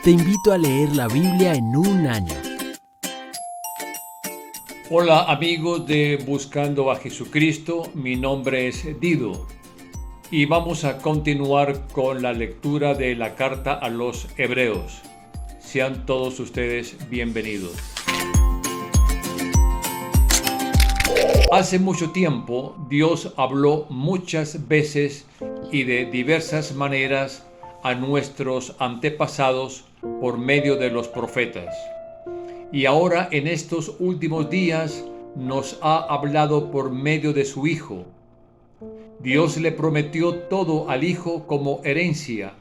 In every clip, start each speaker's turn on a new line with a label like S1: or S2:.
S1: Te invito a leer la Biblia en un año.
S2: Hola amigos de Buscando a Jesucristo, mi nombre es Dido y vamos a continuar con la lectura de la carta a los Hebreos. Sean todos ustedes bienvenidos. Hace mucho tiempo Dios habló muchas veces y de diversas maneras a nuestros antepasados por medio de los profetas. Y ahora en estos últimos días nos ha hablado por medio de su Hijo. Dios le prometió todo al Hijo como herencia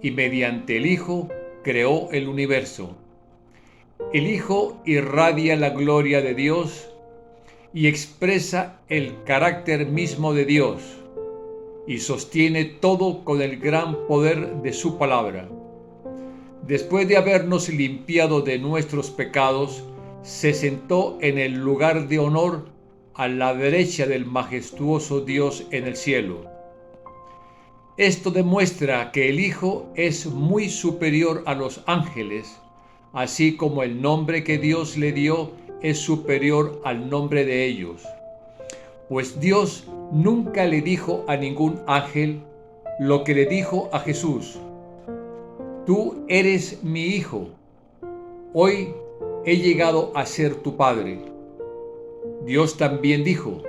S2: y mediante el Hijo creó el universo. El Hijo irradia la gloria de Dios y expresa el carácter mismo de Dios y sostiene todo con el gran poder de su palabra. Después de habernos limpiado de nuestros pecados, se sentó en el lugar de honor a la derecha del majestuoso Dios en el cielo. Esto demuestra que el Hijo es muy superior a los ángeles, así como el nombre que Dios le dio es superior al nombre de ellos. Pues Dios nunca le dijo a ningún ángel lo que le dijo a Jesús: Tú eres mi Hijo, hoy he llegado a ser tu Padre. Dios también dijo: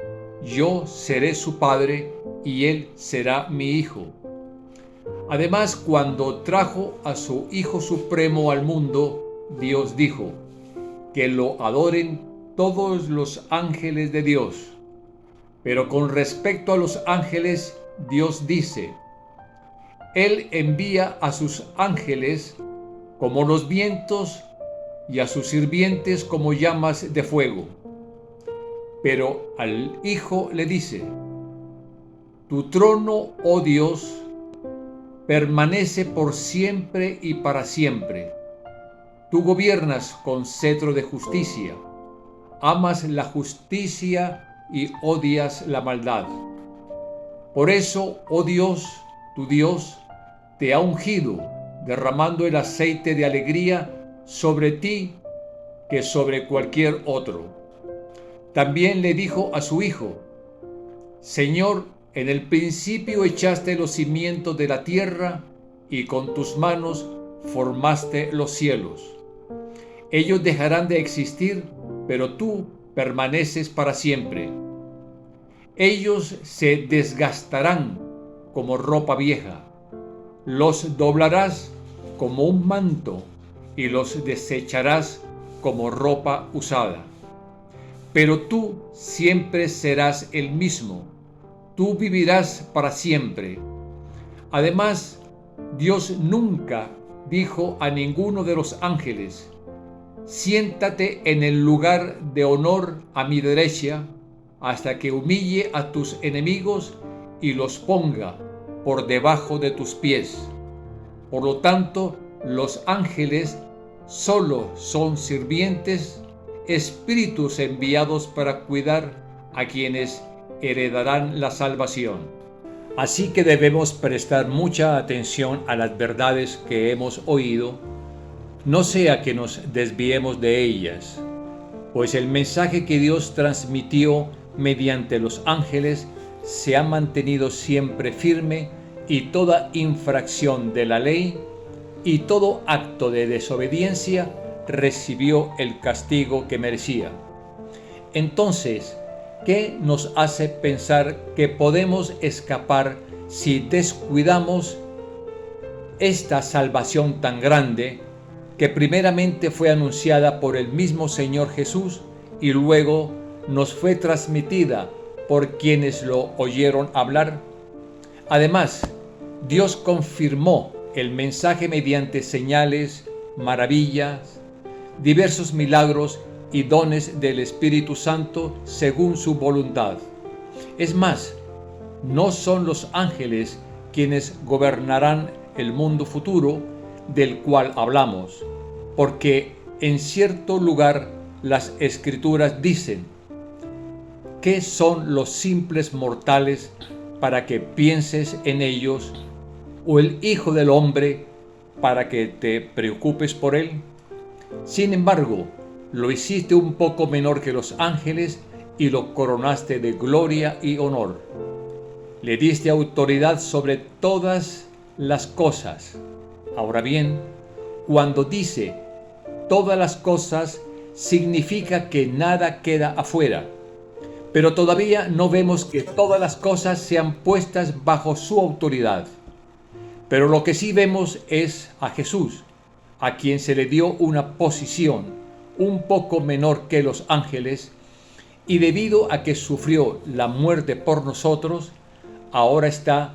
S2: Yo seré su Padre y él será mi Hijo. Además, cuando trajo a su Hijo Supremo al mundo, Dios dijo: Que lo adoren todos los ángeles de Dios. Pero con respecto a los ángeles, Dios dice: Él envía a sus ángeles como los vientos y a sus sirvientes como llamas de fuego. Pero al Hijo le dice: Tu trono, oh Dios, permanece por siempre y para siempre. Tú gobiernas con cetro de justicia, amas la justicia y odias la maldad. Por eso, oh Dios, tu Dios, te ha ungido, derramando el aceite de alegría sobre ti que sobre cualquier otro. También le dijo a su Hijo: Señor, en el principio echaste los cimientos de la tierra y con tus manos formaste los cielos. Ellos dejarán de existir, pero tú permaneces para siempre. Ellos se desgastarán como ropa vieja. Los doblarás como un manto y los desecharás como ropa usada. Pero tú siempre serás el mismo, tú vivirás para siempre. Además, Dios nunca dijo a ninguno de los ángeles: Siéntate en el lugar de honor a mi derecha, hasta que humille a tus enemigos y los ponga por debajo de tus pies. Por lo tanto, los ángeles solo son sirvientes, espíritus enviados para cuidar a quienes heredarán la salvación. Así que debemos prestar mucha atención a las verdades que hemos oído, no sea que nos desviemos de ellas, pues el mensaje que Dios transmitió mediante los ángeles se ha mantenido siempre firme, y toda infracción de la ley y todo acto de desobediencia recibió el castigo que merecía. Entonces, ¿qué nos hace pensar que podemos escapar si descuidamos esta salvación tan grande que primeramente fue anunciada por el mismo Señor Jesús y luego nos fue transmitida por quienes lo oyeron hablar? Además, Dios confirmó el mensaje mediante señales, maravillas, diversos milagros y dones del Espíritu Santo según su voluntad. Es más, no son los ángeles quienes gobernarán el mundo futuro del cual hablamos, porque en cierto lugar las Escrituras dicen: ¿Qué son los simples mortales para que pienses en ellos? ¿O el Hijo del Hombre para que te preocupes por él? Sin embargo, lo hiciste un poco menor que los ángeles y lo coronaste de gloria y honor. Le diste autoridad sobre todas las cosas. Ahora bien, cuando dice todas las cosas, significa que nada queda afuera. Pero todavía no vemos que todas las cosas sean puestas bajo su autoridad. Pero lo que sí vemos es a Jesús, a quien se le dio una posición un poco menor que los ángeles, y debido a que sufrió la muerte por nosotros, ahora está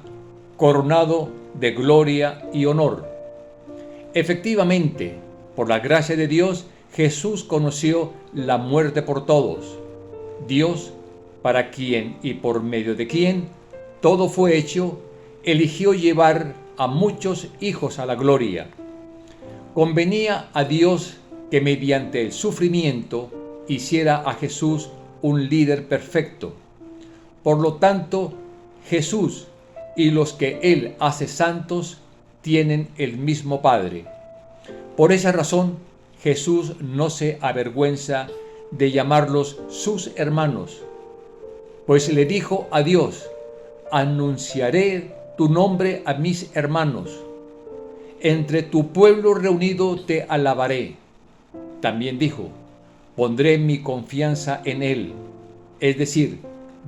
S2: coronado de gloria y honor. Efectivamente, por la gracia de Dios, Jesús conoció la muerte por todos. Dios, para quien y por medio de quien todo fue hecho, eligió llevar a muchos hijos a la gloria. Convenía a Dios que mediante el sufrimiento hiciera a Jesús un líder perfecto. Por lo tanto, Jesús y los que Él hace santos tienen el mismo Padre. Por esa razón, Jesús no se avergüenza de llamarlos sus hermanos, pues le dijo a Dios: anunciaré tu nombre a mis hermanos. Entre tu pueblo reunido te alabaré. También dijo: pondré mi confianza en Él, es decir,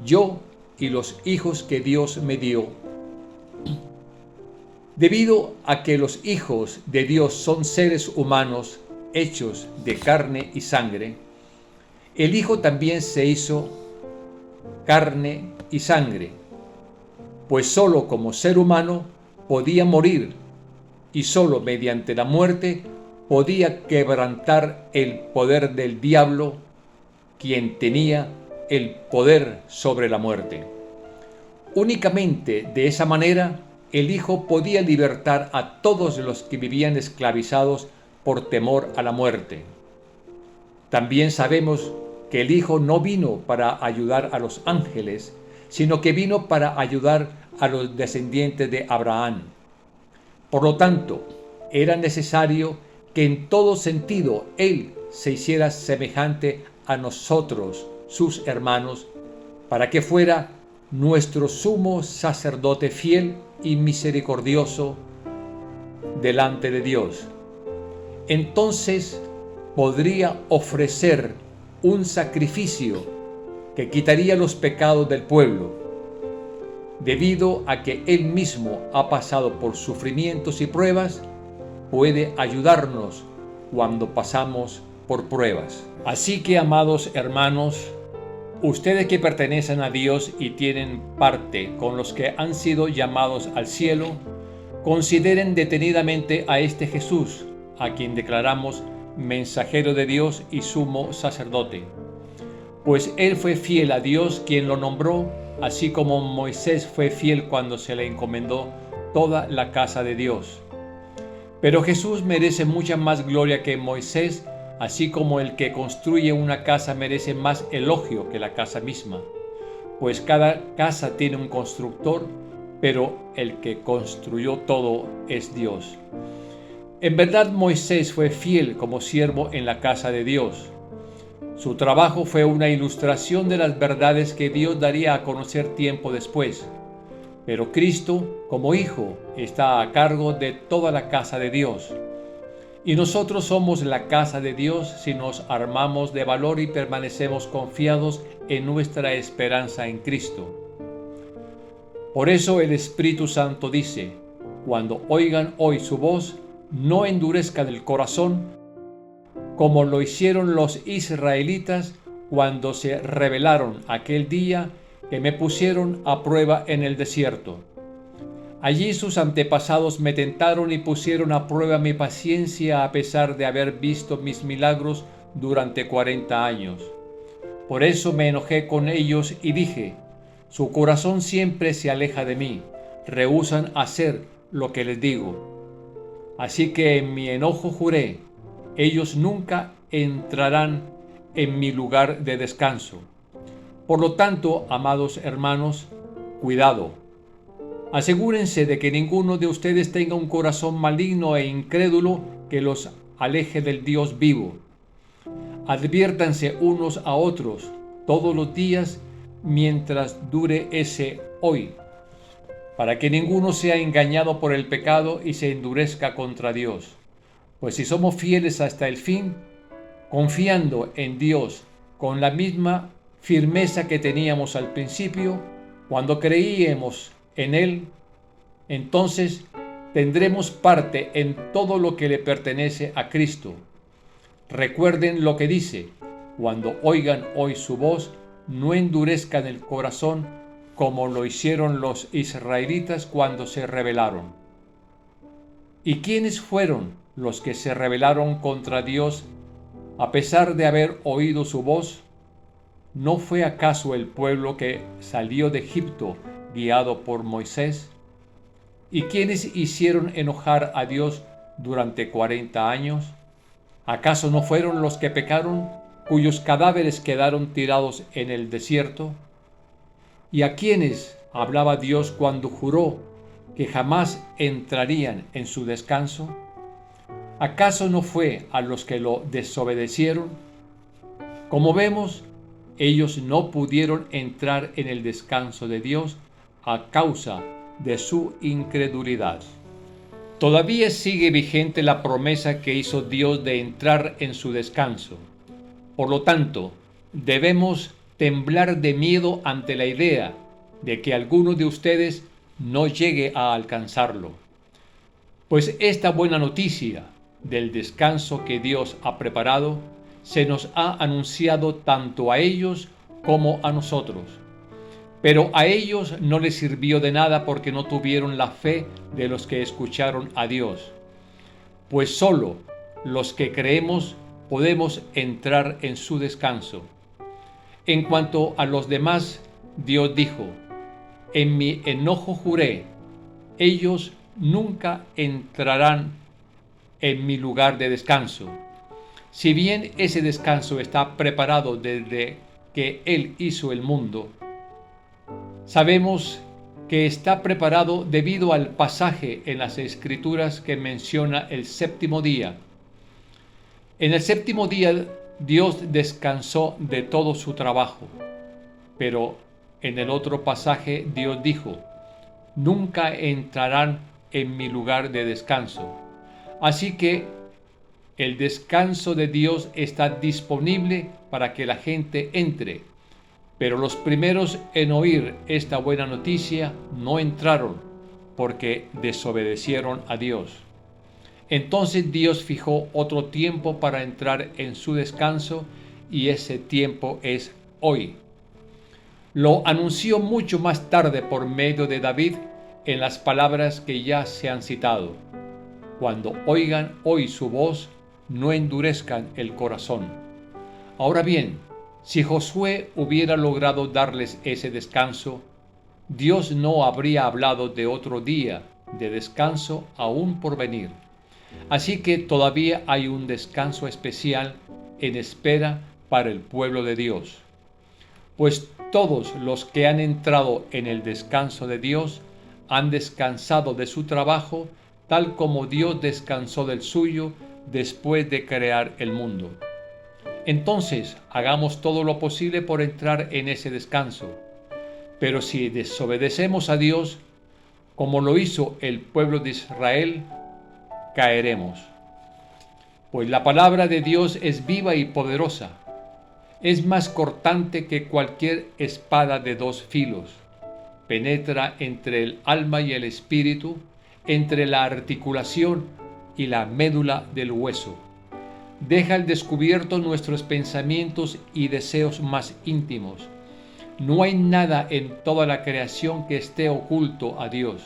S2: yo y los hijos que Dios me dio. Debido a que los hijos de Dios son seres humanos hechos de carne y sangre, el Hijo también se hizo carne y sangre, pues sólo como ser humano podía morir y sólo mediante la muerte podía quebrantar el poder del diablo, quien tenía el poder sobre la muerte. Únicamente de esa manera el Hijo podía libertar a todos los que vivían esclavizados por temor a la muerte. También sabemos que el Hijo no vino para ayudar a los ángeles, sino que vino para ayudar a los descendientes de Abraham. Por lo tanto, era necesario que en todo sentido Él se hiciera semejante a nosotros, sus hermanos, para que fuera nuestro sumo sacerdote fiel y misericordioso delante de Dios. Entonces podría ofrecer un sacrificio que quitaría los pecados del pueblo, debido a que Él mismo ha pasado por sufrimientos y pruebas. Puede ayudarnos cuando pasamos por pruebas. Así que, amados hermanos, ustedes que pertenecen a Dios y tienen parte con los que han sido llamados al cielo, consideren detenidamente a este Jesús, a quien declaramos mensajero de Dios y sumo sacerdote. Pues Él fue fiel a Dios quien lo nombró, así como Moisés fue fiel cuando se le encomendó toda la casa de Dios. Pero Jesús merece mucha más gloria que Moisés, así como el que construye una casa merece más elogio que la casa misma, pues cada casa tiene un constructor, pero el que construyó todo es Dios. En verdad, Moisés fue fiel como siervo en la casa de Dios. Su trabajo fue una ilustración de las verdades que Dios daría a conocer tiempo después. Pero Cristo, como Hijo, está a cargo de toda la casa de Dios. Y nosotros somos la casa de Dios si nos armamos de valor y permanecemos confiados en nuestra esperanza en Cristo. Por eso el Espíritu Santo dice: cuando oigan hoy su voz, no endurezcan el corazón, como lo hicieron los israelitas cuando se rebelaron aquel día que me pusieron a prueba en el desierto. Allí sus antepasados me tentaron y pusieron a prueba mi paciencia a pesar de haber visto mis milagros durante 40 años. Por eso me enojé con ellos y dije: su corazón siempre se aleja de mí, rehúsan hacer lo que les digo. Así que en mi enojo juré: ellos nunca entrarán en mi lugar de descanso. Por lo tanto, amados hermanos, cuidado. Asegúrense de que ninguno de ustedes tenga un corazón maligno e incrédulo que los aleje del Dios vivo. Adviértanse unos a otros todos los días mientras dure ese hoy, para que ninguno sea engañado por el pecado y se endurezca contra Dios. Pues si somos fieles hasta el fin, confiando en Dios con la misma firmeza que teníamos al principio, cuando creíamos en Él, entonces tendremos parte en todo lo que le pertenece a Cristo. Recuerden lo que dice: cuando oigan hoy su voz, no endurezcan el corazón como lo hicieron los israelitas cuando se rebelaron. ¿Y quiénes fueron los que se rebelaron contra Dios a pesar de haber oído su voz? ¿No fue acaso el pueblo que salió de Egipto guiado por Moisés? ¿Y quiénes hicieron enojar a Dios durante 40 años? ¿Acaso no fueron los que pecaron, cuyos cadáveres quedaron tirados en el desierto? ¿Y a quiénes hablaba Dios cuando juró que jamás entrarían en su descanso? ¿Acaso no fue a los que lo desobedecieron? Como vemos, ellos no pudieron entrar en el descanso de Dios a causa de su incredulidad. Todavía sigue vigente la promesa que hizo Dios de entrar en su descanso. Por lo tanto, debemos temblar de miedo ante la idea de que alguno de ustedes no llegue a alcanzarlo. Pues esta buena noticia del descanso que Dios ha preparado se nos ha anunciado tanto a ellos como a nosotros. Pero a ellos no les sirvió de nada porque no tuvieron la fe de los que escucharon a Dios. Pues solo los que creemos podemos entrar en su descanso. En cuanto a los demás, Dios dijo: en mi enojo juré, ellos nunca entrarán en mi lugar de descanso. Si bien ese descanso está preparado desde que Él hizo el mundo, sabemos que está preparado debido al pasaje en las Escrituras que menciona el séptimo día. En el séptimo día Dios descansó de todo su trabajo, pero en el otro pasaje Dios dijo: nunca entrarán en mi lugar de descanso. Así que el descanso de Dios está disponible para que la gente entre, pero los primeros en oír esta buena noticia no entraron porque desobedecieron a Dios. Entonces Dios fijó otro tiempo para entrar en su descanso, y ese tiempo es hoy. Lo anunció mucho más tarde por medio de David en las palabras que ya se han citado: cuando oigan hoy su voz, no endurezcan el corazón. Ahora bien, si Josué hubiera logrado darles ese descanso, Dios no habría hablado de otro día de descanso aún por venir. Así que todavía hay un descanso especial en espera para el pueblo de Dios. Pues todos los que han entrado en el descanso de Dios han descansado de su trabajo, tal como Dios descansó del suyo después de crear el mundo. Entonces, hagamos todo lo posible por entrar en ese descanso. Pero si desobedecemos a Dios, como lo hizo el pueblo de Israel, caeremos. Pues la palabra de Dios es viva y poderosa. Es más cortante que cualquier espada de dos filos. Penetra entre el alma y el espíritu, entre la articulación y la médula del hueso. Deja al descubierto nuestros pensamientos y deseos más íntimos. No hay nada en toda la creación que esté oculto a Dios.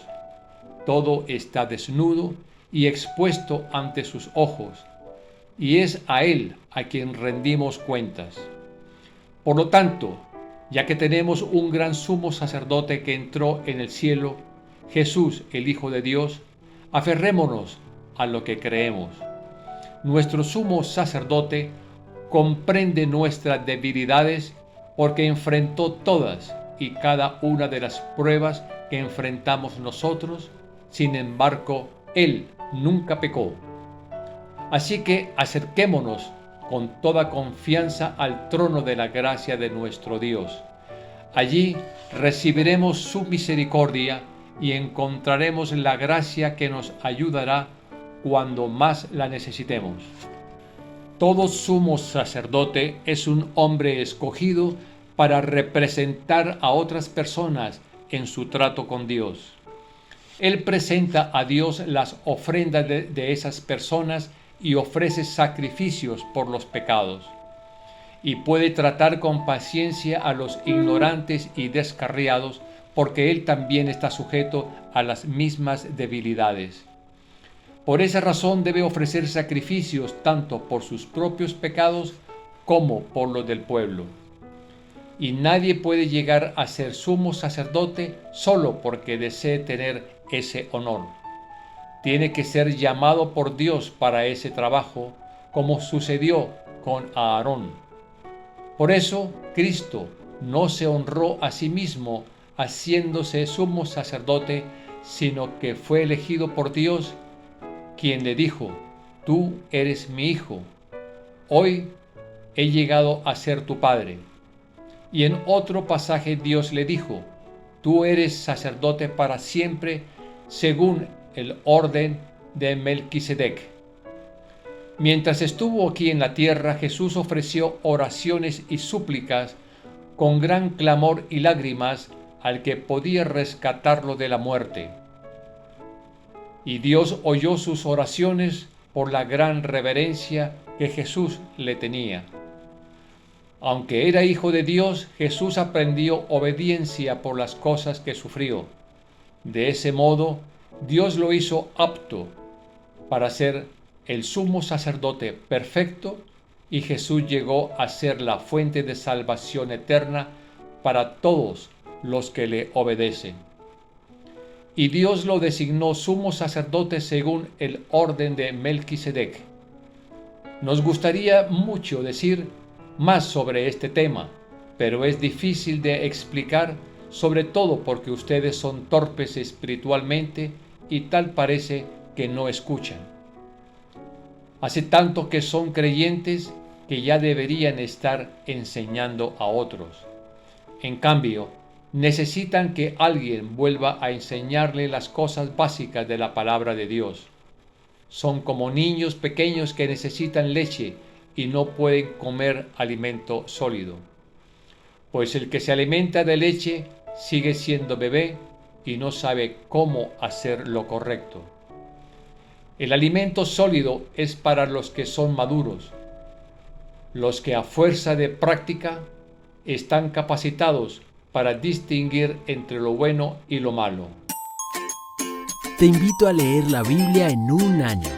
S2: Todo está desnudo y expuesto ante sus ojos, y es a Él a quien rendimos cuentas. Por lo tanto, ya que tenemos un gran sumo sacerdote que entró en el cielo, Jesús, el Hijo de Dios, aferrémonos a lo que creemos. Nuestro sumo sacerdote comprende nuestras debilidades porque enfrentó todas y cada una de las pruebas que enfrentamos nosotros, sin embargo, Él nunca pecó. Así que acerquémonos con toda confianza al trono de la gracia de nuestro Dios. Allí recibiremos su misericordia y encontraremos la gracia que nos ayudará cuando más la necesitemos. Todo sumo sacerdote es un hombre escogido para representar a otras personas en su trato con Dios. Él presenta a Dios las ofrendas de esas personas y ofrece sacrificios por los pecados. Y puede tratar con paciencia a los ignorantes y descarriados, porque Él también está sujeto a las mismas debilidades. Por esa razón debe ofrecer sacrificios tanto por sus propios pecados como por los del pueblo. Y nadie puede llegar a ser sumo sacerdote solo porque desee tener ese honor. Tiene que ser llamado por Dios para ese trabajo, como sucedió con Aarón. Por eso Cristo no se honró a sí mismo haciéndose sumo sacerdote, sino que fue elegido por Dios, quien le dijo: tú eres mi hijo, hoy he llegado a ser tu padre. Y en otro pasaje Dios le dijo: tú eres sacerdote para siempre, según el orden de Melquisedec. Mientras estuvo aquí en la tierra, Jesús ofreció oraciones y súplicas con gran clamor y lágrimas al que podía rescatarlo de la muerte. Y Dios oyó sus oraciones por la gran reverencia que Jesús le tenía. Aunque era hijo de Dios, Jesús aprendió obediencia por las cosas que sufrió. De ese modo, Dios lo hizo apto para ser el sumo sacerdote perfecto, y Jesús llegó a ser la fuente de salvación eterna para todos los que le obedecen. Y Dios lo designó sumo sacerdote según el orden de Melquisedec. Nos gustaría mucho decir más sobre este tema, pero es difícil de explicar, sobre todo porque ustedes son torpes espiritualmente y tal parece que no escuchan. Hace tanto que son creyentes que ya deberían estar enseñando a otros. En cambio, necesitan que alguien vuelva a enseñarle las cosas básicas de la palabra de Dios. Son como niños pequeños que necesitan leche y no pueden comer alimento sólido. Pues el que se alimenta de leche sigue siendo bebé y no sabe cómo hacer lo correcto. El alimento sólido es para los que son maduros, los que a fuerza de práctica están capacitados para distinguir entre lo bueno y lo malo.
S1: Te invito a leer la Biblia en un año.